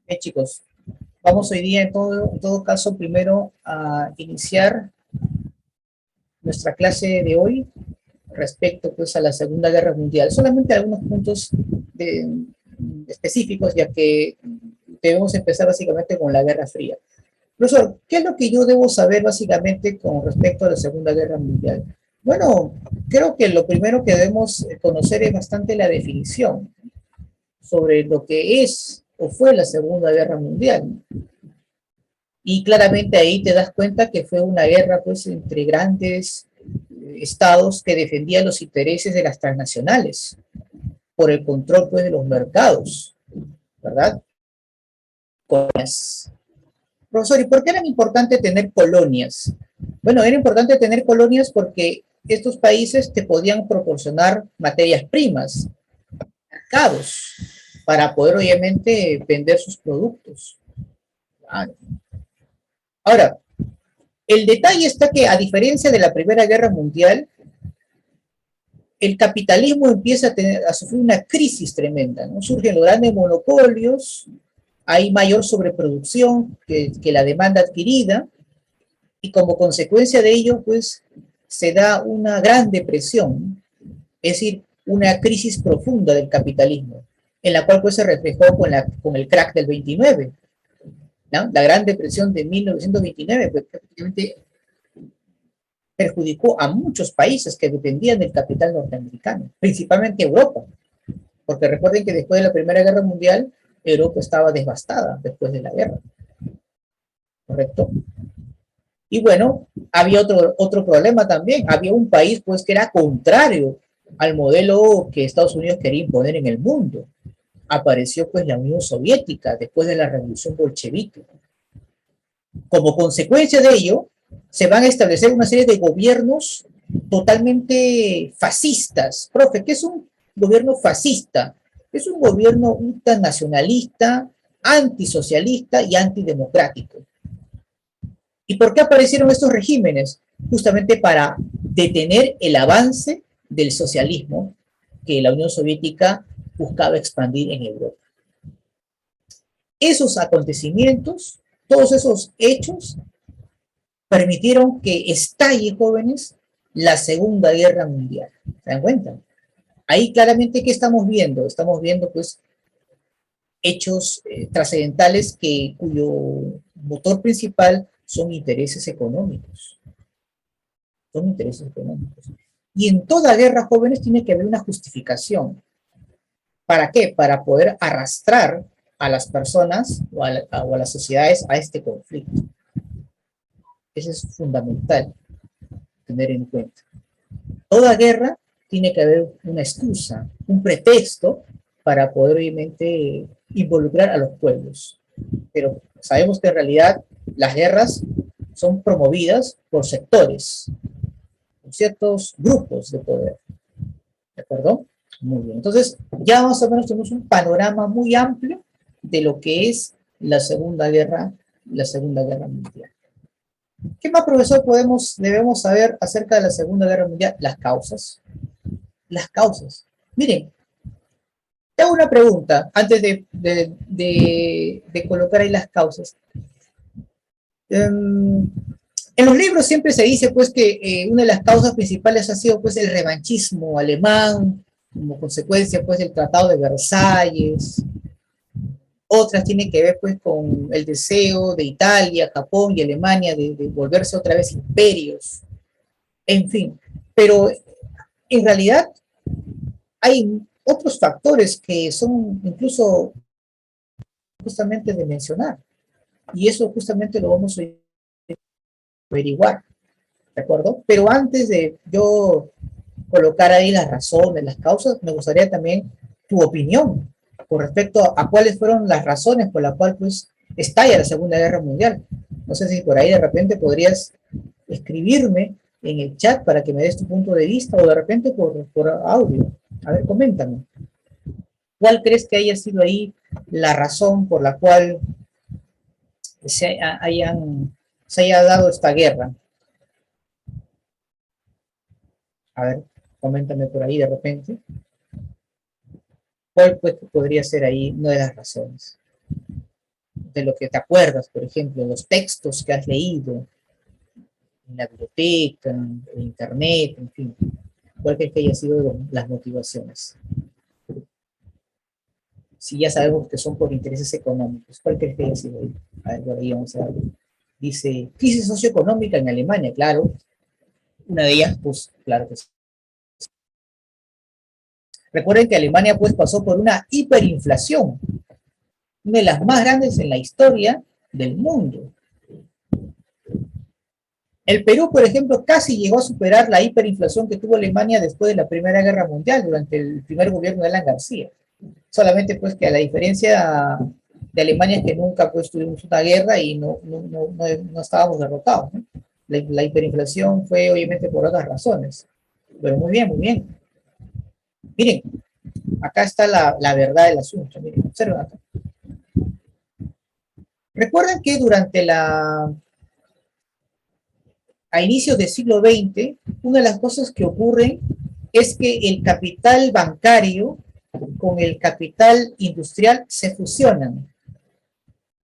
Bien, chicos, vamos hoy día en todo caso primero a iniciar nuestra clase de hoy respecto pues a la Segunda Guerra Mundial. Solamente algunos puntos de, específicos, ya que debemos empezar básicamente con la Guerra Fría. Profesor, ¿qué es lo que yo debo saber básicamente con respecto a la Segunda Guerra Mundial? Bueno, creo que lo primero que debemos conocer es bastante la definición sobre lo que es o fue la Segunda Guerra Mundial. Y claramente ahí te das cuenta que fue una guerra pues entre grandes estados que defendían los intereses de las transnacionales por el control pues de los mercados, ¿verdad? Colonias. Profesor, ¿y por qué era importante tener colonias? Bueno, era importante tener colonias porque estos países te podían proporcionar materias primas, mercados, para poder obviamente vender sus productos. Ahora, el detalle está que a diferencia de la Primera Guerra Mundial, el capitalismo empieza a sufrir una crisis tremenda, ¿no? Surgen los grandes monopolios, hay mayor sobreproducción que la demanda adquirida, y como consecuencia de ello, pues, se da una gran depresión, es decir, una crisis profunda del capitalismo, en la cual pues se reflejó con el crack del 29, ¿no? La gran depresión de 1929, pues prácticamente perjudicó a muchos países que dependían del capital norteamericano, principalmente Europa, porque recuerden que después de la Primera Guerra Mundial, Europa estaba devastada después de la guerra, ¿correcto? Y bueno, había otro problema también, había un país pues que era contrario al modelo que Estados Unidos quería imponer en el mundo. Apareció pues la Unión Soviética después de la Revolución Bolchevique. Como consecuencia de ello, se van a establecer una serie de gobiernos totalmente fascistas. Profe, ¿qué es un gobierno fascista? Es un gobierno ultranacionalista, antisocialista y antidemocrático. ¿Y por qué aparecieron estos regímenes? Justamente para detener el avance del socialismo que la Unión Soviética buscaba expandir en Europa. Esos acontecimientos, todos esos hechos, permitieron que estalle, jóvenes, la Segunda Guerra Mundial. ¿Se dan cuenta? Ahí claramente, ¿qué estamos viendo? Estamos viendo, pues, hechos trascendentales cuyo motor principal son intereses económicos. Son intereses económicos. Y en toda guerra, jóvenes, tiene que haber una justificación. ¿Para qué? Para poder arrastrar a las personas o a las sociedades a este conflicto. Eso es fundamental tener en cuenta. Toda guerra tiene que haber una excusa, un pretexto para poder obviamente involucrar a los pueblos. Pero sabemos que en realidad las guerras son promovidas por sectores, por ciertos grupos de poder. ¿De acuerdo? Muy bien. Entonces, ya más o menos tenemos un panorama muy amplio de lo que es la Segunda Guerra Mundial. ¿Qué más, profesor, debemos saber acerca de la Segunda Guerra Mundial? Las causas. Las causas. Miren, te hago una pregunta antes de colocar ahí las causas. En los libros siempre se dice pues que una de las causas principales ha sido pues el revanchismo alemán como consecuencia pues del Tratado de Versalles. Otras tienen que ver pues con el deseo de Italia, Japón y Alemania de volverse otra vez imperios. En fin, pero en realidad hay otros factores que son incluso justamente de mencionar. Y eso justamente lo vamos a averiguar, ¿de acuerdo? Pero antes de yo colocar ahí las razones, las causas, me gustaría también tu opinión con respecto a cuáles fueron las razones por las cuales pues, estalla la Segunda Guerra Mundial. No sé si por ahí de repente podrías escribirme en el chat para que me des tu punto de vista o de repente por audio. A ver, coméntame. ¿Cuál crees que haya sido ahí la razón por la cual se haya dado esta guerra? A ver, coméntame por ahí de repente. ¿Cuál pues, podría ser ahí una de las razones? de lo que te acuerdas, por ejemplo, los textos que has leído en la biblioteca, en internet, en fin, cuál que haya sido las motivaciones. Si ya sabemos que son por intereses económicos, ¿cuál crees que haya sido? A ver, por ahí vamos a ver. Dice, crisis socioeconómica en Alemania, claro. Una de ellas, pues, claro que sí. Recuerden que Alemania, pues, pasó por una hiperinflación, una de las más grandes en la historia del mundo. El Perú, por ejemplo, casi llegó a superar la hiperinflación que tuvo Alemania después de la Primera Guerra Mundial, durante el primer gobierno de Alan García. Solamente pues que a la diferencia de Alemania es que nunca pues tuvimos una guerra y no estábamos derrotados, ¿no? La hiperinflación fue obviamente por otras razones. Pero muy bien, muy bien. Miren, acá está la verdad del asunto. Miren, observen acá. Recuerden que a inicios del siglo XX, una de las cosas que ocurren es que el capital bancario con el capital industrial se fusionan.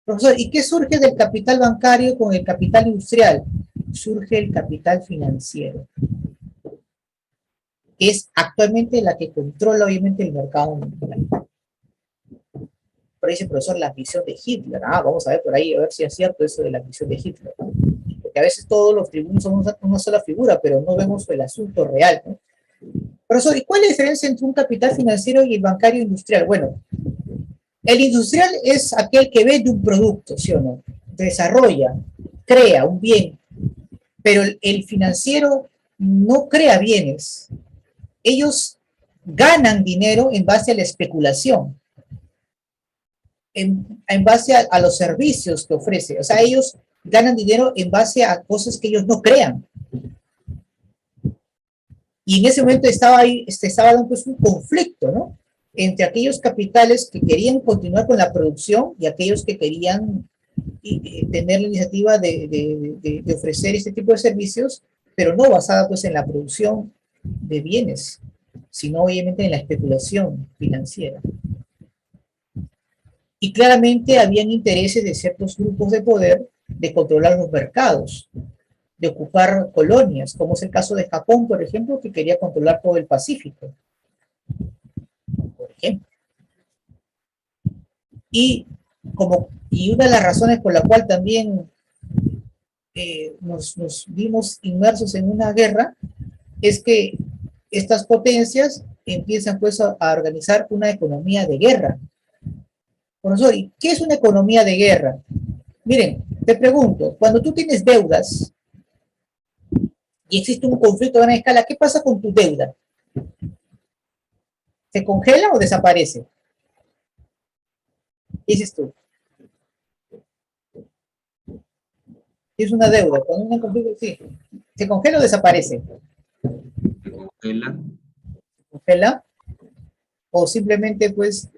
Profesor, ¿y qué surge del capital bancario con el capital industrial? Surge el capital financiero, que es actualmente la que controla obviamente el mercado mundial. Por ahí dice el profesor la ambición de Hitler. Vamos a ver por ahí, a ver si es cierto eso de la ambición de Hitler. Porque a veces todos los tribunos son una sola figura, pero no vemos el asunto real, ¿no? Profesor, ¿y cuál es la diferencia entre un capital financiero y el bancario industrial? Bueno, el industrial es aquel que vende un producto, ¿sí o no? Desarrolla, crea un bien, pero el financiero no crea bienes. Ellos ganan dinero en base a la especulación, en base a los servicios que ofrece. O sea, ellos ganan dinero en base a cosas que ellos no crean. Y en ese momento estaba dando pues un conflicto, ¿no? Entre aquellos capitales que querían continuar con la producción y aquellos que querían tener la iniciativa de ofrecer este tipo de servicios, pero no basada pues en la producción de bienes, sino obviamente en la especulación financiera. Y claramente habían intereses de ciertos grupos de poder de controlar los mercados, de ocupar colonias, como es el caso de Japón, por ejemplo, que quería controlar todo el Pacífico, por ejemplo. Y una de las razones por la cual también nos vimos inmersos en una guerra es que estas potencias empiezan pues a organizar una economía de guerra. Profesor, ¿y qué es una economía de guerra? Miren, te pregunto, cuando tú tienes deudas y existe un conflicto a gran escala, ¿qué pasa con tu deuda? ¿Se congela o desaparece? ¿Qué dices tú? Es una deuda, cuando un conflicto, sí. ¿Se congela o desaparece? Se congela. ¿Se congela? O simplemente pues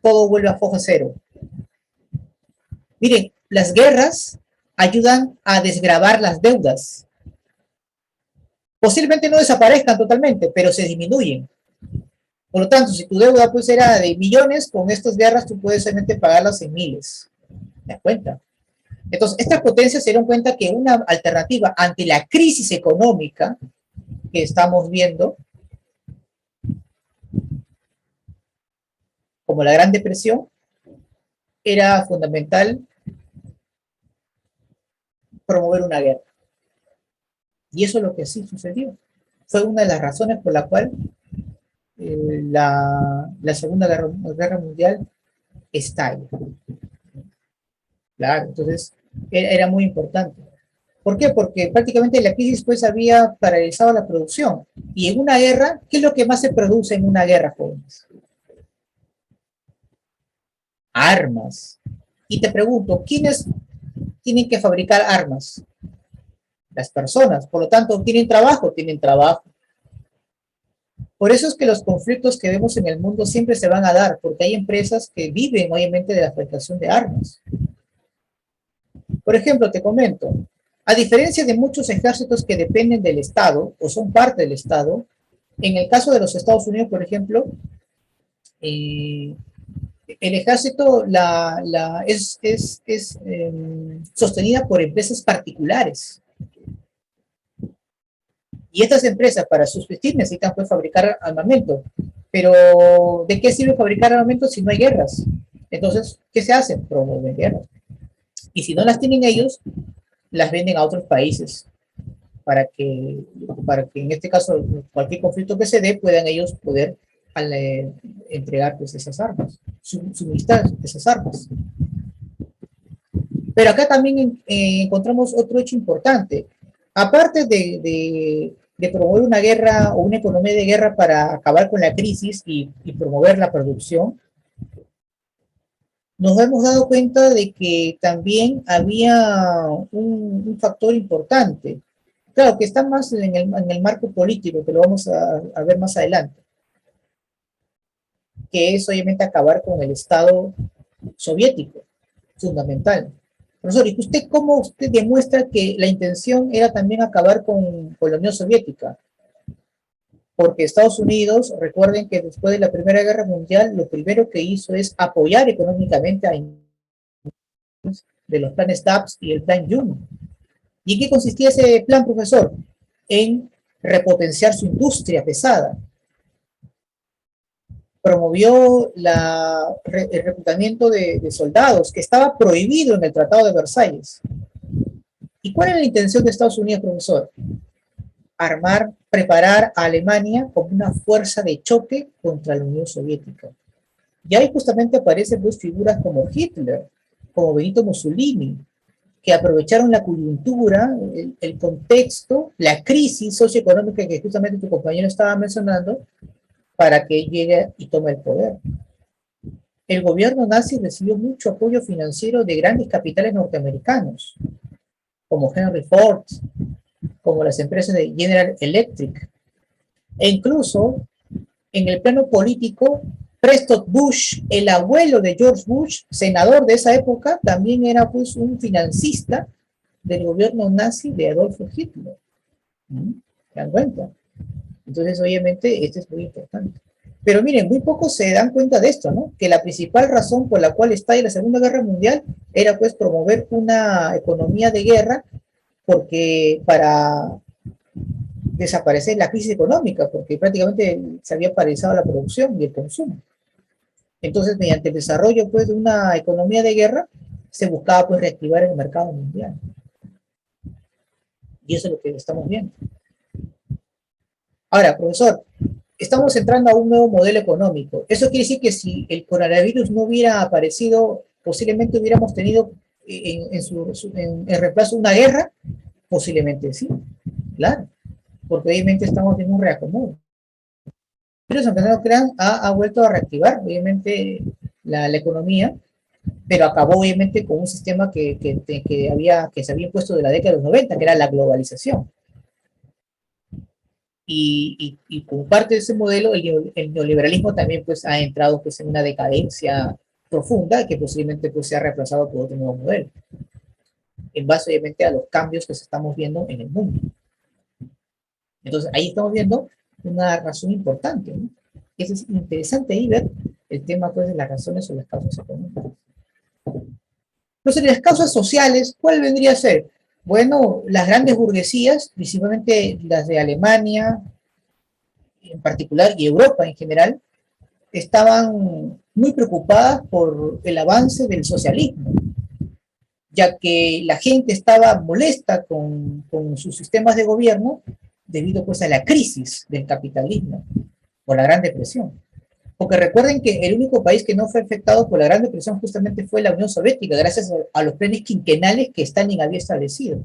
todo vuelve a foja cero. Miren, las guerras ayudan a desgravar las deudas. Posiblemente no desaparezcan totalmente, pero se disminuyen. Por lo tanto, si tu deuda pues era de millones, con estas guerras tú puedes solamente pagarlas en miles. ¿Te das cuenta? Entonces, estas potencias se dieron cuenta que una alternativa ante la crisis económica que estamos viendo, como la Gran Depresión, era fundamental promover una guerra. Y eso es lo que sí sucedió. Fue una de las razones por la cual la Segunda Guerra Mundial estalla. Claro, entonces era muy importante. ¿Por qué? Porque prácticamente la crisis pues había paralizado la producción. Y en una guerra, ¿qué es lo que más se produce en una guerra, jóvenes? Armas. Y te pregunto, ¿quiénes tienen que fabricar armas? Las personas. Por lo tanto, ¿tienen trabajo? Tienen trabajo. Por eso es que los conflictos que vemos en el mundo siempre se van a dar, porque hay empresas que viven obviamente de la fabricación de armas. Por ejemplo, te comento, a diferencia de muchos ejércitos que dependen del Estado o son parte del Estado, en el caso de los Estados Unidos, por ejemplo, el ejército es sostenida por empresas particulares. Y estas empresas, para subsistir, necesitan pues fabricar armamento. Pero, ¿de qué sirve fabricar armamento si no hay guerras? Entonces, ¿qué se hace? Promover guerras. Y si no las tienen ellos, las venden a otros países para que en este caso, cualquier conflicto que se dé, puedan ellos poder entregar pues esas armas, suministrar esas armas. Pero acá también encontramos otro hecho importante. Aparte de promover una guerra o una economía de guerra para acabar con la crisis y promover la producción, nos hemos dado cuenta de que también había un factor importante, claro, que está más en el marco político, que lo vamos a ver más adelante, que es obviamente acabar con el Estado soviético, fundamental. Profesor, ¿y usted cómo usted demuestra que la intención era también acabar con la Unión Soviética? Porque Estados Unidos, recuerden que después de la Primera Guerra Mundial, lo primero que hizo es apoyar económicamente a de los planes DAPS y el plan Yun. ¿Y en qué consistía ese plan, profesor? En repotenciar su industria pesada. Promovió el reclutamiento de soldados, que estaba prohibido en el Tratado de Versalles. ¿Y cuál era la intención de Estados Unidos, profesor? Preparar a Alemania como una fuerza de choque contra la Unión Soviética. Y ahí justamente aparecen pues figuras como Hitler, como Benito Mussolini, que aprovecharon la coyuntura, el contexto, la crisis socioeconómica que justamente tu compañero estaba mencionando, para que llegue y tome el poder. El gobierno nazi recibió mucho apoyo financiero de grandes capitales norteamericanos, como Henry Ford, como las empresas de General Electric, e incluso en el plano político, Preston Bush, el abuelo de George Bush, senador de esa época, también era pues un financista del gobierno nazi de Adolfo Hitler. ¿Se dan cuenta? Entonces, obviamente, esto es muy importante. Pero miren, muy pocos se dan cuenta de esto, ¿no? Que la principal razón por la cual estalla la Segunda Guerra Mundial era pues promover una economía de guerra, porque para desaparecer la crisis económica, porque prácticamente se había paralizado la producción y el consumo. Entonces, mediante el desarrollo pues, de una economía de guerra, se buscaba pues, reactivar el mercado mundial. Y eso es lo que estamos viendo. Ahora, profesor, estamos entrando a un nuevo modelo económico. Eso quiere decir que si el coronavirus no hubiera aparecido, posiblemente hubiéramos tenido en reemplazo una guerra, posiblemente sí, claro, porque obviamente estamos en un reacomodo. Pero aunque no lo crean, ha vuelto a reactivar, obviamente, la economía, pero acabó, obviamente, con un sistema que se había impuesto de la década de los 90, que era la globalización. Y como parte de ese modelo, el neoliberalismo también pues, ha entrado pues, en una decadencia profunda que posiblemente pues, sea reemplazado por otro nuevo modelo, en base, obviamente, a los cambios que estamos viendo en el mundo. Entonces, ahí estamos viendo una razón importante, ¿no? Eso es interesante ahí ver el tema pues, de las razones o las causas económicas. Entonces, las causas sociales, ¿cuál vendría a ser? Bueno, las grandes burguesías, principalmente las de Alemania en particular y Europa en general, estaban muy preocupadas por el avance del socialismo, ya que la gente estaba molesta con sus sistemas de gobierno debido pues, a la crisis del capitalismo por la Gran Depresión. Porque recuerden que el único país que no fue afectado por la Gran Depresión justamente fue la Unión Soviética, gracias a los planes quinquenales que Stalin había establecido.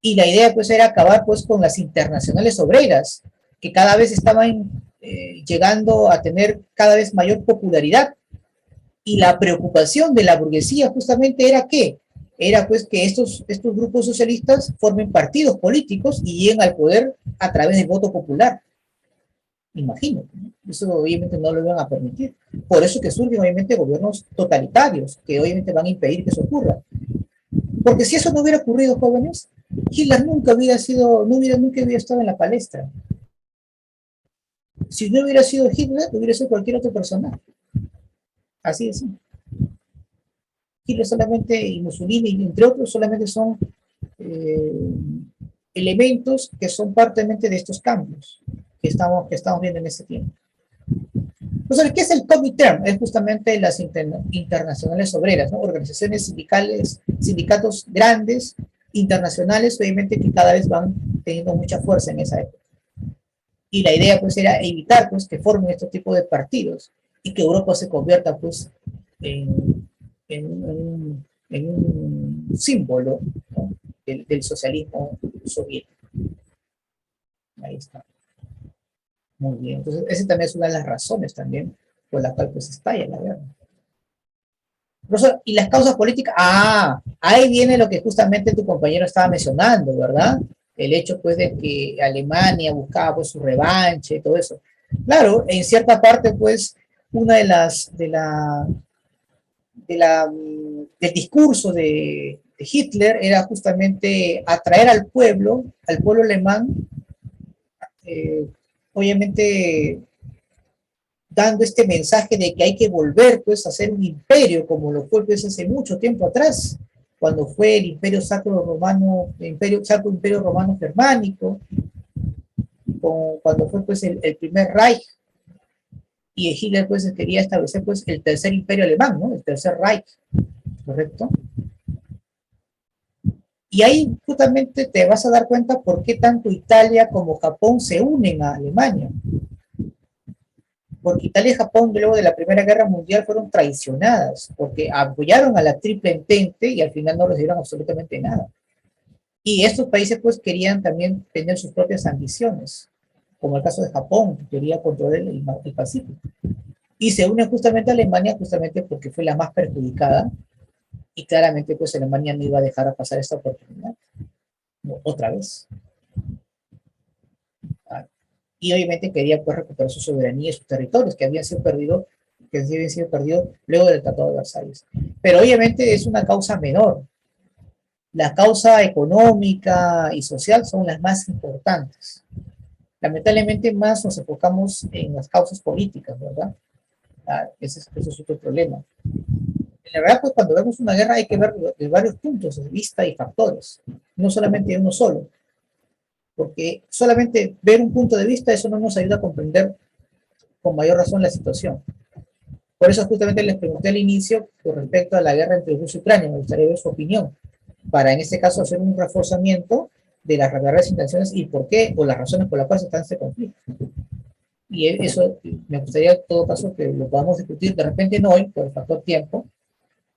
Y la idea pues era acabar pues con las internacionales obreras, que cada vez estaban llegando a tener cada vez mayor popularidad. Y la preocupación de la burguesía justamente era ¿qué? Era pues que estos grupos socialistas formen partidos políticos y lleguen al poder a través del voto popular. Imagínate, ¿no? Eso obviamente no lo iban a permitir. Por eso que surgen obviamente gobiernos totalitarios, que obviamente van a impedir que eso ocurra. Porque si eso no hubiera ocurrido, jóvenes, Hitler nunca hubiera estado en la palestra. Si no hubiera sido Hitler, hubiera sido cualquier otro personaje. Así es. Hitler solamente, y Mussolini, entre otros, solamente son eh, elementos que son parte de estos cambios que estamos viendo en este tiempo. Entonces, ¿qué es el Comintern? Es justamente las internacionales obreras, ¿no? Organizaciones sindicales, sindicatos grandes, internacionales, obviamente que cada vez van teniendo mucha fuerza en esa época. Y la idea pues era evitar pues que formen este tipo de partidos y que Europa se convierta pues en un símbolo, ¿no? del socialismo soviético. Ahí está. Muy bien. Entonces, esa también es una de las razones también por la cual pues estalla la guerra. Profesor, ¿y las causas políticas? Ah, ahí viene lo que justamente tu compañero estaba mencionando, ¿verdad? El hecho pues de que Alemania buscaba pues su revanche y todo eso. Claro, en cierta parte pues una del discurso de Hitler era justamente atraer al pueblo alemán, eh, obviamente dando este mensaje de que hay que volver pues a ser un imperio como lo fue pues hace mucho tiempo atrás, cuando fue el imperio sacro romano, imperio romano germánico, cuando fue pues el primer Reich, y Hitler pues quería establecer pues el tercer imperio alemán, ¿no? El tercer Reich, ¿correcto? Y ahí justamente te vas a dar cuenta por qué tanto Italia como Japón se unen a Alemania. Porque Italia y Japón luego de la Primera Guerra Mundial fueron traicionadas, porque apoyaron a la Triple Entente y al final no les dieron absolutamente nada. Y estos países pues querían también tener sus propias ambiciones, como el caso de Japón, que quería controlar el Pacífico. Y se unen justamente a Alemania justamente porque fue la más perjudicada y claramente pues Alemania no iba a dejar a pasar esta oportunidad. No, otra vez. Y obviamente quería pues recuperar su soberanía y sus territorios que habían sido perdidos luego del Tratado de Versalles. Pero obviamente es una causa menor. La causa económica y social son las más importantes. Lamentablemente más nos enfocamos en las causas políticas, ¿verdad? Ese es otro problema. En la verdad, pues cuando vemos una guerra hay que ver de varios puntos de vista y factores, no solamente de uno solo, porque solamente ver un punto de vista, eso no nos ayuda a comprender con mayor razón la situación. Por eso justamente les pregunté al inicio con respecto a la guerra entre Rusia y Ucrania, me gustaría ver su opinión, para en este caso hacer un reforzamiento de las verdaderas intenciones y por qué, o las razones por las cuales está en este conflicto. Y eso me gustaría en todo caso que lo podamos discutir, de repente no hoy, por el factor tiempo,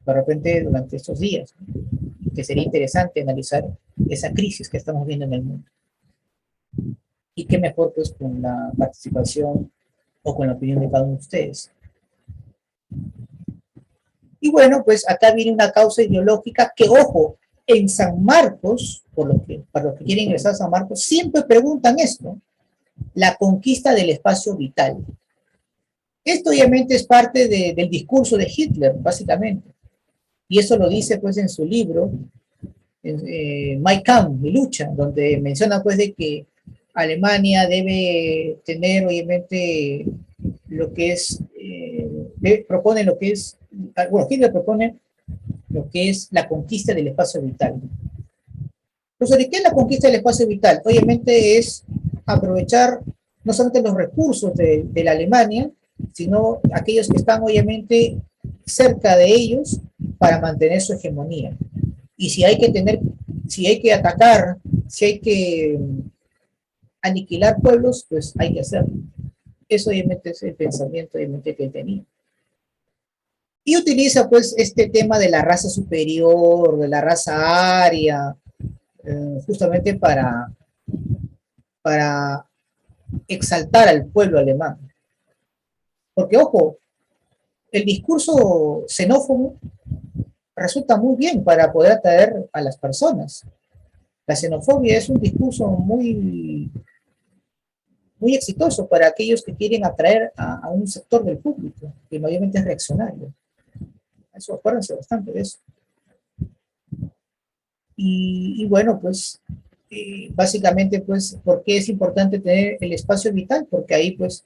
de repente durante estos días, que sería interesante analizar esa crisis que estamos viendo en el mundo. Y qué mejor pues con la participación o con la opinión de cada uno de ustedes. Y bueno, pues acá viene una causa ideológica que, ojo, en San Marcos, para los que quieren ingresar a San Marcos, siempre preguntan esto, la conquista del espacio vital. Esto obviamente es parte del discurso de Hitler, básicamente. Y eso lo dice pues en su libro, Mein Kampf, Mi lucha, donde menciona pues de que Alemania debe tener obviamente lo que es, propone lo que es, bueno, Hitler propone lo que es la conquista del espacio vital. Entonces, ¿de qué es la conquista del espacio vital? Obviamente es aprovechar no solamente los recursos de la Alemania, sino aquellos que están obviamente cerca de ellos para mantener su hegemonía. Y si hay que atacar, si hay que aniquilar pueblos, pues hay que hacerlo. Eso obviamente es el pensamiento obviamente que él tenía. Y utiliza pues este tema de la raza superior, de la raza aria, justamente para exaltar al pueblo alemán. Porque, ojo, el discurso xenófobo resulta muy bien para poder atraer a las personas. La xenofobia es un discurso muy exitoso para aquellos que quieren atraer a un sector del público, que mayormente es reaccionario. Eso, acuérdense bastante de eso. Y bueno, pues básicamente, pues, ¿por qué es importante tener el espacio vital? Porque ahí, pues,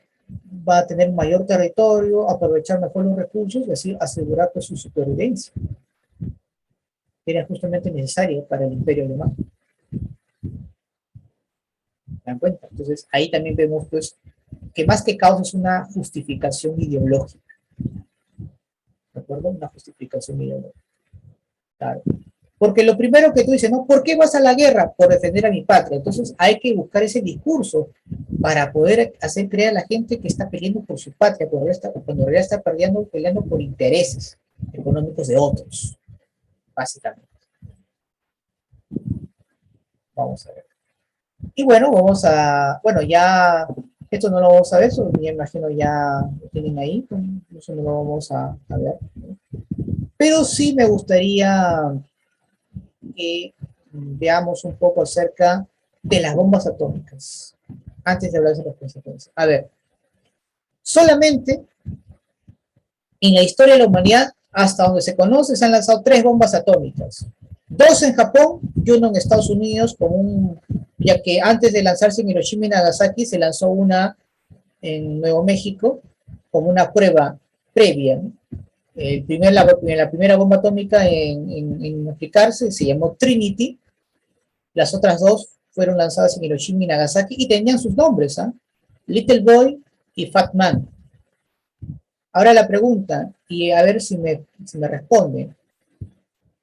va a tener mayor territorio, aprovechar mejor los recursos y así asegurar pues, su supervivencia, que era justamente necesaria para el imperio alemán. ¿Se dan cuenta? Entonces ahí también vemos pues, que más que causa es una justificación ideológica. ¿De acuerdo? Una justificación ideológica. Claro. Porque lo primero que tú dices, ¿no? ¿Por qué vas a la guerra? Por defender a mi patria. Entonces hay que buscar ese discurso para poder hacer creer a la gente que está peleando por su patria, cuando en realidad está peleando por intereses económicos de otros, básicamente. Vamos a ver. Y bueno, bueno, ya, esto no lo vamos a ver, eso me imagino ya lo tienen ahí, eso no lo vamos a ver. Pero sí me gustaría que veamos un poco acerca de las bombas atómicas, antes de hablar de las consecuencias. A ver, solamente en la historia de la humanidad, hasta donde se conoce, se han lanzado 3 bombas atómicas. 2 en Japón y 1 en Estados Unidos, ya que antes de lanzarse en Hiroshima y Nagasaki, se lanzó una en Nuevo México como una prueba previa, ¿no? La primera bomba atómica en aplicarse se llamó Trinity. Las otras 2 fueron lanzadas en Hiroshima y Nagasaki y tenían sus nombres, ¿eh? Little Boy y Fat Man. Ahora la pregunta, y a ver si me responden,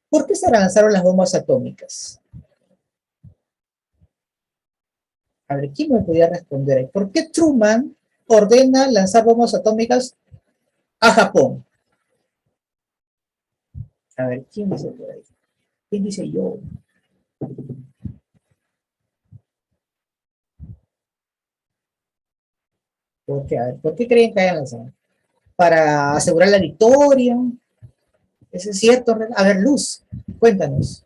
¿por qué se lanzaron las bombas atómicas? A ver, ¿quién me podría responder? ¿Por qué Truman ordena lanzar bombas atómicas a Japón? A ver, ¿quién dice por ahí? ¿Quién dice yo? ¿Por qué? A ver, ¿por qué creen que hayan lanzado? ¿Para asegurar la victoria? ¿Eso es cierto? A ver, Luz, cuéntanos.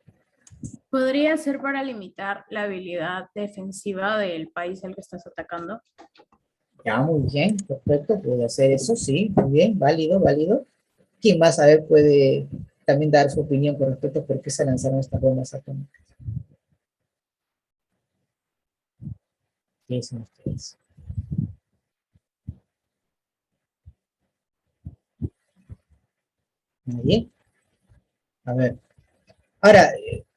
¿Podría ser para limitar la habilidad defensiva del país al que estás atacando? Ya, muy bien, perfecto, puede hacer eso, sí, muy bien, válido, válido. ¿Quién más, a ver, puede también dar su opinión con respecto a por qué se lanzaron estas bombas atómicas? ¿Qué dicen ustedes? Muy bien. A ver. Ahora,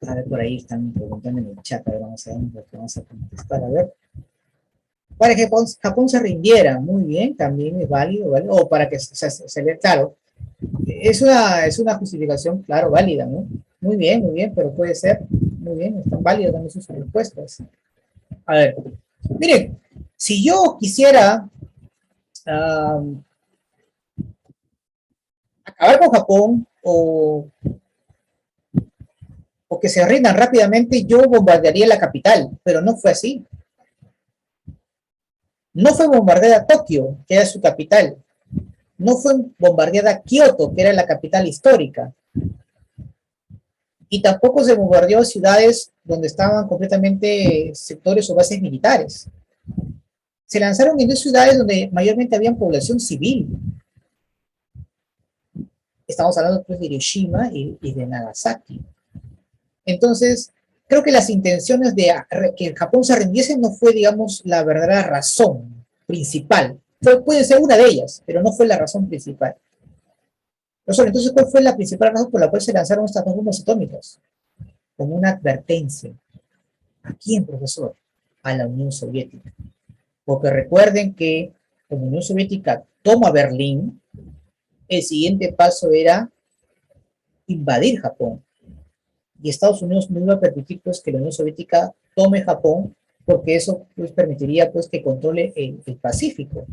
a ver, por ahí están preguntando en el chat, a ver, vamos a ver lo que vamos a contestar, a ver. Para que Japón se rindiera, muy bien, también es válido, ¿vale? O para que se vea claro. Es una justificación, claro, válida, ¿no? Muy bien, pero puede ser, muy bien, están válidas también sus respuestas. A ver, miren, si yo quisiera acabar con Japón o que se rindan rápidamente, yo bombardearía la capital, pero no fue así. No fue bombardeada Tokio, que era su capital. No fue bombardeada Kioto, que era la capital histórica. Y tampoco se bombardeó ciudades donde estaban completamente sectores o bases militares. Se lanzaron en 2 ciudades donde mayormente había población civil. Estamos hablando pues, de Hiroshima y de Nagasaki. Entonces, creo que las intenciones de que Japón se rindiese no fue, digamos, la verdadera razón principal. Puede ser una de ellas, pero no fue la razón principal. Entonces, ¿cuál fue la principal razón por la cual se lanzaron estas 2 bombas atómicas? Como una advertencia. ¿A quién, profesor? A la Unión Soviética. Porque recuerden que la Unión Soviética toma Berlín, el siguiente paso era invadir Japón. Y Estados Unidos no iba a permitir pues, que la Unión Soviética tome Japón, porque eso pues, permitiría pues, que controle el Pacífico.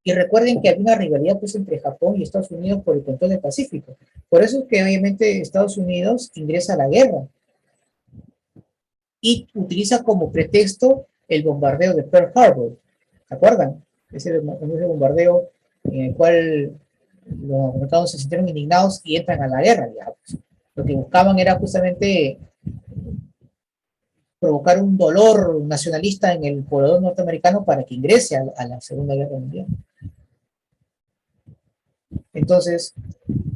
Y recuerden que había una rivalidad pues, entre Japón y Estados Unidos por el control del Pacífico. Por eso es que obviamente Estados Unidos ingresa a la guerra y utiliza como pretexto el bombardeo de Pearl Harbor. ¿Se acuerdan? Ese bombardeo en el cual los americanos se sintieron indignados y entran a la guerra, digamos. Lo que buscaban era justamente provocar un dolor nacionalista en el poblador norteamericano para que ingrese a la Segunda Guerra Mundial. Entonces,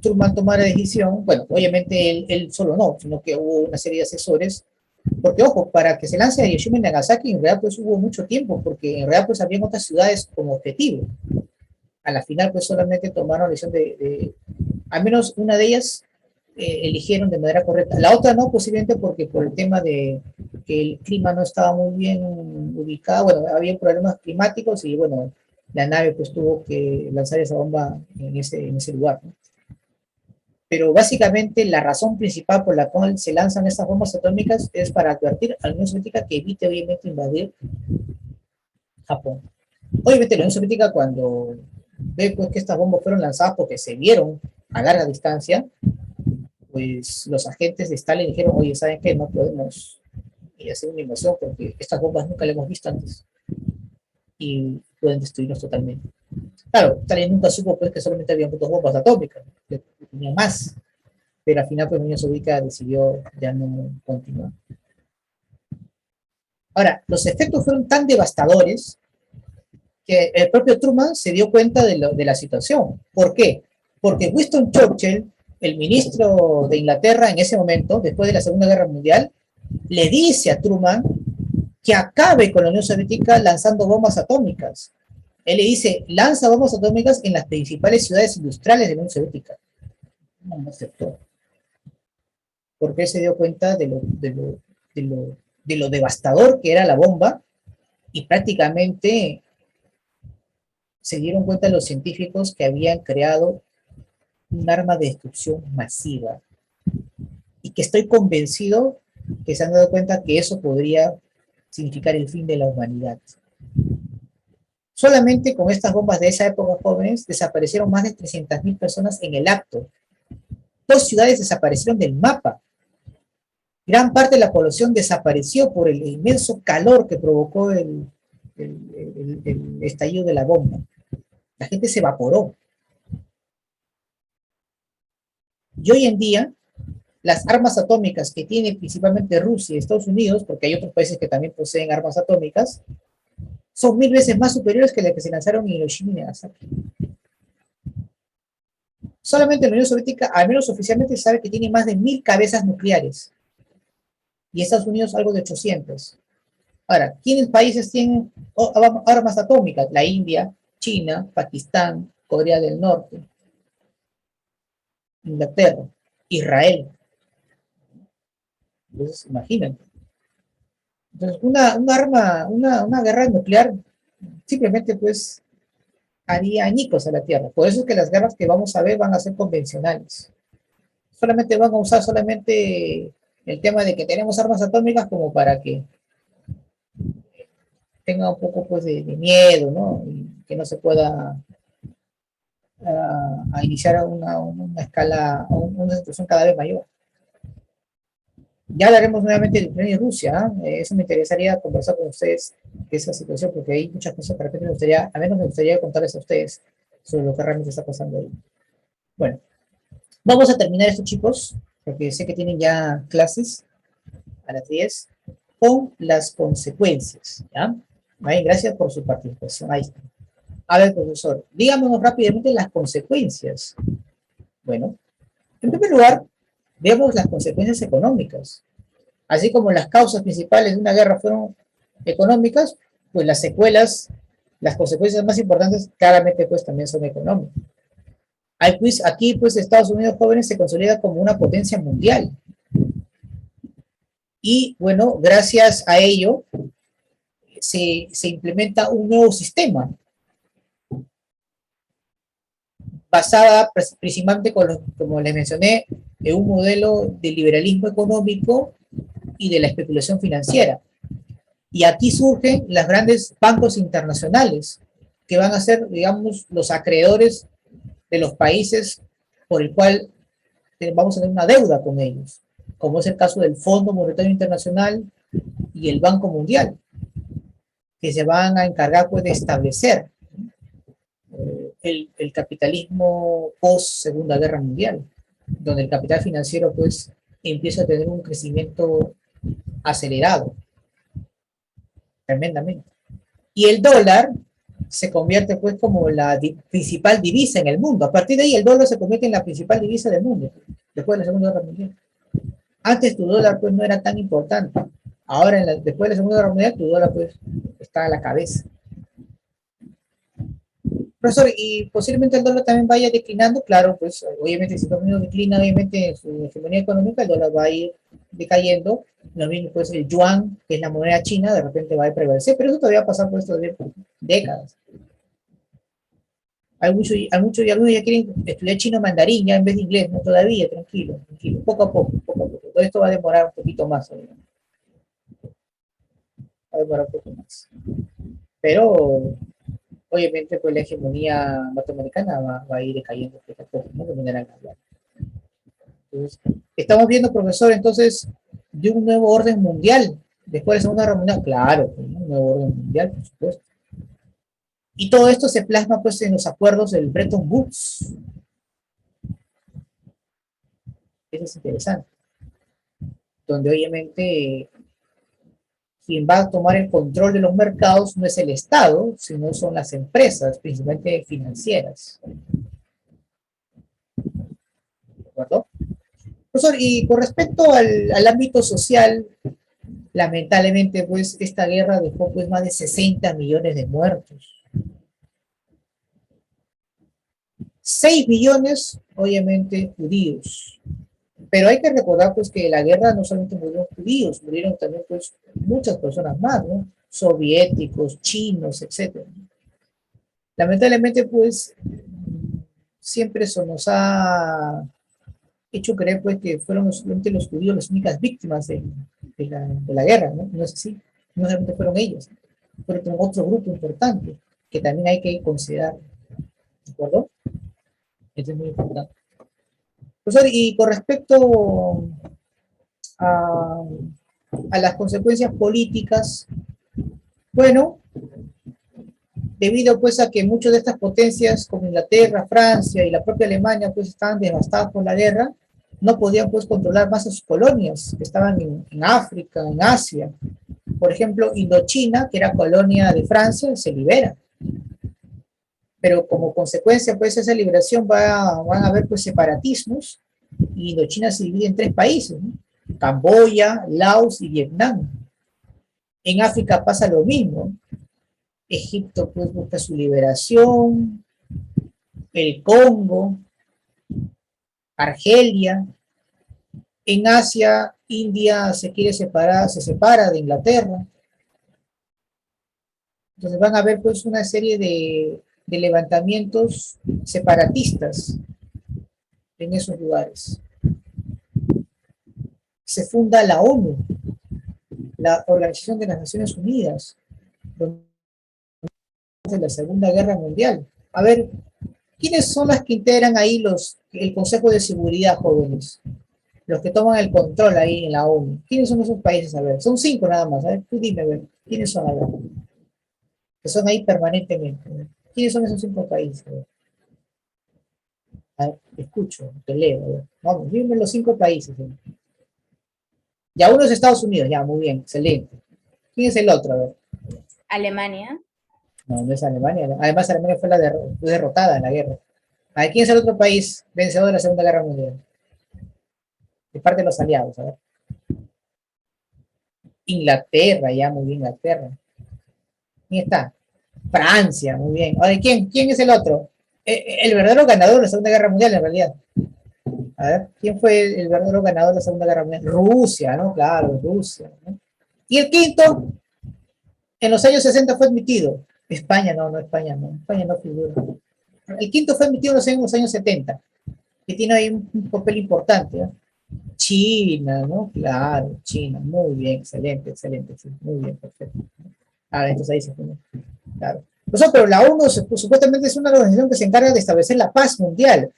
Truman toma la decisión, bueno, obviamente él solo no, sino que hubo una serie de asesores porque ojo, para que se lance a Hiroshima y Nagasaki, en realidad pues hubo mucho tiempo, porque en realidad pues había otras ciudades como objetivo. A la final pues solamente tomaron la decisión al menos una de ellas eligieron de manera correcta. La otra no, posiblemente porque por el tema de que el clima no estaba muy bien ubicado, bueno, había problemas climáticos y bueno, la nave pues tuvo que lanzar esa bomba en ese lugar, ¿no? Pero básicamente la razón principal por la cual se lanzan estas bombas atómicas es para advertir a la Unión Soviética que evite obviamente invadir Japón. Obviamente la Unión Soviética cuando ve pues, que estas bombas fueron lanzadas porque se vieron a larga distancia, pues los agentes de Stalin dijeron, oye, ¿saben qué? No podemos hacer una invasión porque estas bombas nunca las hemos visto antes y pueden destruirnos totalmente. Claro, Stalin nunca supo pues, que solamente había dos bombas atómicas, que tenía más, pero al final pues, la Unión Soviética decidió ya no continuar. Ahora, los efectos fueron tan devastadores que el propio Truman se dio cuenta de la situación. ¿Por qué? Porque Winston Churchill, el ministro de Inglaterra en ese momento, después de la Segunda Guerra Mundial, le dice a Truman que acabe con la Unión Soviética lanzando bombas atómicas. Él le dice, lanza bombas atómicas en las principales ciudades industriales de la Unión Soviética. No aceptó. Porque él se dio cuenta de lo devastador que era la bomba y prácticamente se dieron cuenta los científicos que habían creado un arma de destrucción masiva y que estoy convencido que se han dado cuenta que eso podría significar el fin de la humanidad. Solamente con estas bombas de esa época, jóvenes, desaparecieron más de 300.000 personas en el acto. 2 ciudades desaparecieron del mapa. Gran parte de la población desapareció por el inmenso calor que provocó el estallido de la bomba. La gente se evaporó. Y hoy en día, las armas atómicas que tiene principalmente Rusia y Estados Unidos, porque hay otros países que también poseen armas atómicas, son 1000 veces más superiores que las que se lanzaron en Hiroshima y Nagasaki. Solamente la Unión Soviética, al menos oficialmente, sabe que tiene más de 1000 cabezas nucleares. Y Estados Unidos algo de 800. Ahora, ¿quiénes países tienen armas atómicas? La India, China, Pakistán, Corea del Norte, Inglaterra, Israel. Entonces, imagínate. Entonces, una guerra nuclear simplemente pues haría añicos a la Tierra. Por eso es que las guerras que vamos a ver van a ser convencionales. Solamente van a usar solamente el tema de que tenemos armas atómicas como para que tenga un poco pues de miedo, ¿no? Y que no se pueda a iniciar una escala, una situación cada vez mayor. Ya hablaremos nuevamente de Ucrania y Rusia, ¿eh? Eso me interesaría conversar con ustedes de esa situación, porque hay muchas cosas que de repente me gustaría, a menos me gustaría contarles a ustedes sobre lo que realmente está pasando ahí. Bueno, vamos a terminar esto, chicos, porque sé que tienen ya clases a las 10, con las consecuencias, ¿ya? Ahí, gracias por su participación, ahí está. A ver, profesor, díganos rápidamente las consecuencias. Bueno, en primer lugar, veamos las consecuencias económicas. Así como las causas principales de una guerra fueron económicas, pues las secuelas, las consecuencias más importantes, claramente pues también son económicas. Aquí pues Estados Unidos, jóvenes, se consolida como una potencia mundial. Y bueno, gracias a ello se implementa un nuevo sistema basada principalmente, como les mencioné, en un modelo de liberalismo económico y de la especulación financiera. Y aquí surgen los grandes bancos internacionales, que van a ser, digamos, los acreedores de los países por el cual vamos a tener una deuda con ellos, como es el caso del Fondo Monetario Internacional y el Banco Mundial, que se van a encargar pues, de establecer el capitalismo post Segunda Guerra Mundial, donde el capital financiero pues empieza a tener un crecimiento acelerado, tremendamente. Y el dólar se convierte pues como la principal divisa en el mundo. A partir de ahí el dólar se convierte en la principal divisa del mundo, después de la Segunda Guerra Mundial. Antes tu dólar pues no era tan importante, Ahora, después de la Segunda Guerra Mundial, tu dólar pues está a la cabeza. Profesor, y posiblemente el dólar también vaya declinando, claro, pues obviamente si Estados Unidos declina, obviamente en su hegemonía económica, el dólar va a ir decayendo, lo mismo pues el yuan, que es la moneda china, de repente va a prevalecer, pero eso todavía va a pasar pues todavía por décadas. Hay algunos ya quieren estudiar chino mandarín ya en vez de inglés, no todavía, tranquilo, tranquilo, poco a poco, poco a poco. Todo esto va a demorar un poquito más, obviamente. Va a demorar un poco más. Pero obviamente pues la hegemonía norteamericana va a ir decayendo poco a poco, ¿no? De manera gradual. Entonces, estamos viendo, profesor, entonces, de un nuevo orden mundial, después de la Segunda Guerra Mundial, claro, pues, ¿no? Un nuevo orden mundial, por supuesto. Y todo esto se plasma pues en los acuerdos del Bretton Woods. Eso es interesante. Donde obviamente quien va a tomar el control de los mercados no es el Estado, sino son las empresas, principalmente financieras. ¿De acuerdo? Profesor, y con respecto al ámbito social, lamentablemente, pues, esta guerra dejó pues más de 60 millones de muertos. 6 millones, obviamente, judíos. Pero hay que recordar pues que la guerra no solamente murieron judíos, murieron también pues muchas personas más, ¿no? Soviéticos, chinos, etcétera. Lamentablemente pues siempre eso nos ha hecho creer pues que fueron solamente los judíos las únicas víctimas de la guerra, ¿no? No es así, no solamente fueron ellos, pero otro grupo importante que también hay que considerar, ¿de acuerdo? Esto es muy importante. Profesor, y con respecto a, a las consecuencias políticas, bueno, debido pues a que muchas de estas potencias como Inglaterra, Francia y la propia Alemania pues estaban devastadas por la guerra, no podían pues controlar más a sus colonias que estaban en África, en Asia. Por ejemplo, Indochina, que era colonia de Francia, se libera. Pero como consecuencia pues esa liberación van a haber pues separatismos y Indochina se divide en 3 países, ¿no? Camboya, Laos y Vietnam. En África pasa lo mismo. Egipto pues busca su liberación, el Congo, Argelia. En Asia, India se quiere separar, se separa de Inglaterra. Entonces van a haber pues una serie de levantamientos separatistas en esos lugares. Se funda la ONU, la Organización de las Naciones Unidas, de la Segunda Guerra Mundial. A ver, ¿quiénes son las que integran ahí el Consejo de Seguridad, jóvenes? Los que toman el control ahí en la ONU. ¿Quiénes son esos países? A ver, son 5 nada más. A ver, tú dime, a ver, ¿quiénes son? A ver, que son ahí permanentemente. A ver. ¿Quiénes son esos 5 países? A ver, te escucho, te leo. A ver. Vamos, dime los 5 países. Ya uno es Estados Unidos, ya, muy bien, excelente. ¿Quién es el otro? A ver. Alemania. No, no es Alemania. Además, Alemania fue fue derrotada en la guerra. A ver, ¿quién es el otro país vencedor de la Segunda Guerra Mundial? De parte de los aliados, a ver. Inglaterra, ya, muy bien, Inglaterra. ¿Quién está? Francia, muy bien. Ahora, ¿quién es el otro? El verdadero ganador de la Segunda Guerra Mundial, en realidad. A ver, ¿quién fue el verdadero ganador de la Segunda Guerra Mundial? Rusia, ¿no? Claro, Rusia, ¿no? Y el quinto, en los años 60 fue admitido. España, no, España no. España no figura. El quinto fue admitido en los años 70, que tiene ahí un papel importante, ¿no? China, ¿no? Claro, China, muy bien, excelente, excelente, sí, muy bien, perfecto. Ah, entonces ahí se pone, claro. Pero la ONU supuestamente es una organización que se encarga de establecer la paz mundial.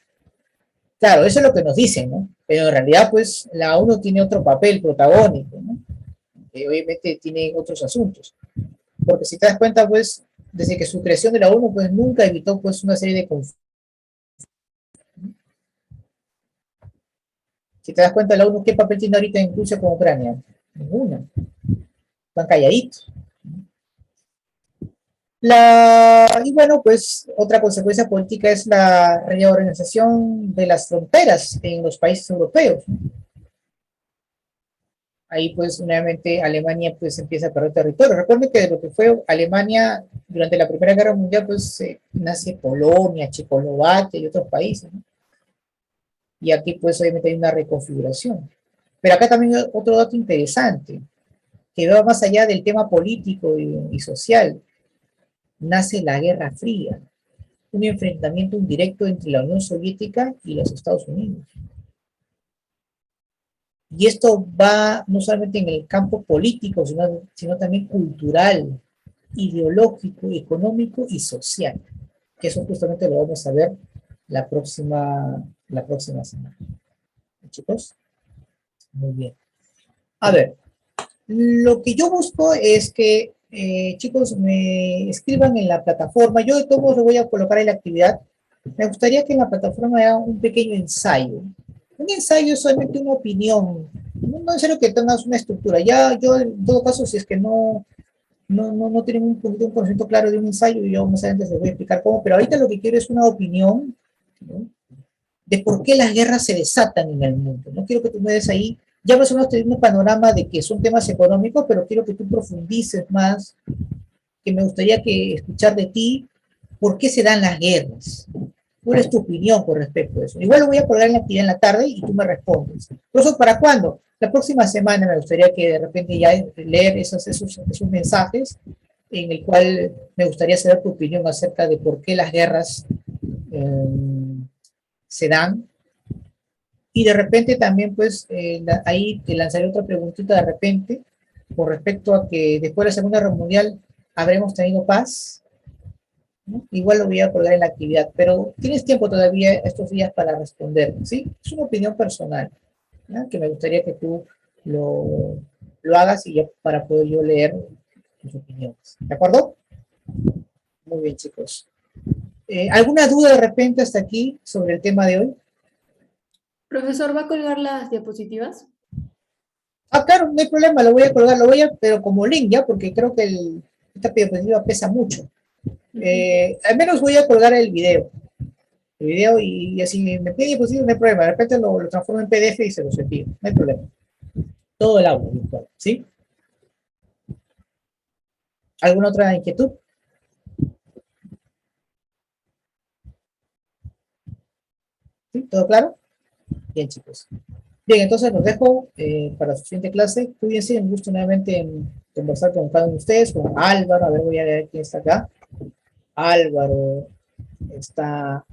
Claro, eso es lo que nos dicen, ¿no? Pero en realidad, pues, la ONU tiene otro papel protagónico, ¿no? Que obviamente tiene otros asuntos. Porque si te das cuenta, pues, desde que su creación de la ONU, pues, nunca evitó, pues, una serie de conflictos. Si te das cuenta, la ONU, ¿qué papel tiene ahorita en Rusia con Ucrania? Ninguna. Están calladitos. Y bueno, pues otra consecuencia política es la reorganización de las fronteras en los países europeos. ahí pues nuevamente Alemania pues empieza a perder territorio. Recuerden que de lo que fue Alemania durante la Primera Guerra Mundial pues nace Polonia, Checoslovaquia y otros países, ¿no? Y aquí pues obviamente hay una reconfiguración. Pero acá también hay otro dato interesante, que va más allá del tema político y social. Nace la Guerra Fría, un enfrentamiento indirecto entre la Unión Soviética y los Estados Unidos. Y esto va no solamente en el campo político, sino también cultural, ideológico, económico y social. Que eso justamente lo vamos a ver la próxima semana. ¿Chicos? Muy bien. A ver, lo que yo busco es que, chicos, me escriban en la plataforma. Yo de todos modos lo voy a colocar en la actividad. Me gustaría que en la plataforma haga un pequeño ensayo. Un ensayo es solamente una opinión. No es necesario que tengas una estructura. Ya yo, en todo caso, si es que no tienen un conocimiento claro de un ensayo, yo más adelante les voy a explicar cómo, pero ahorita lo que quiero es una opinión, ¿no?, de por qué las guerras se desatan en el mundo. No quiero que tú me des ahí, ya más o menos te doy un panorama de que son temas económicos, pero quiero que tú profundices más, que me gustaría que escuchar de ti por qué se dan las guerras. ¿Cuál es tu opinión con respecto a eso? Igual lo voy a colgar en la actividad en la tarde y tú me respondes. ¿Pero eso para cuándo? La próxima semana me gustaría que de repente ya leer esos mensajes en el cual me gustaría saber tu opinión acerca de por qué las guerras se dan. Y de repente también, pues, ahí te lanzaré otra preguntita de repente con respecto a que después de la Segunda Guerra Mundial habremos tenido paz, ¿no? Igual lo voy a colgar en la actividad, pero tienes tiempo todavía estos días para responder, ¿sí? Es una opinión personal, ¿no?, que me gustaría que tú lo hagas y ya para poder yo leer tus opiniones. ¿De acuerdo? Muy bien, chicos. ¿Alguna duda de repente hasta aquí sobre el tema de hoy? Profesor, ¿va a colgar las diapositivas? Ah, claro, no hay problema, lo voy a colgar, pero como link ya, porque creo que esta diapositiva pesa mucho. Al menos voy a colgar el video y así me pide diapositiva, no hay problema, de repente lo transformo en PDF y se los envío, no hay problema. Todo el audio virtual, ¿sí? ¿Alguna otra inquietud? ¿Sí? ¿Todo claro? Bien, chicos. Bien, entonces los dejo para la siguiente clase. Cuídense, un gusto nuevamente en conversar con cada uno de ustedes, con Álvaro, a ver, voy a ver quién está acá. Álvaro, está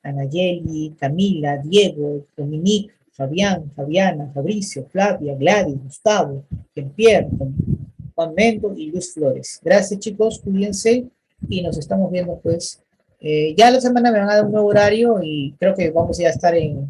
Anayeli, Camila, Diego, Dominique, Fabián, Fabiana, Fabricio, Flavia, Gladys, Gustavo, Jean-Pierre, Juan Mendo y Luis Flores. Gracias, chicos, cuídense y nos estamos viendo pues. Ya la semana me van a dar un nuevo horario y creo que vamos a estar de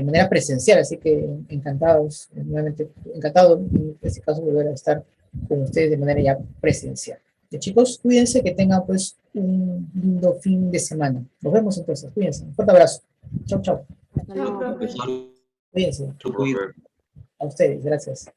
manera presencial, así que encantados, nuevamente encantado en este caso volver a estar con ustedes de manera ya presencial. Chicos, cuídense, que tengan pues un lindo fin de semana. Nos vemos entonces, cuídense. Un fuerte abrazo. Chau, chau. Chao, profe. Profesor, Cuídense. tú cuida. A ustedes, gracias.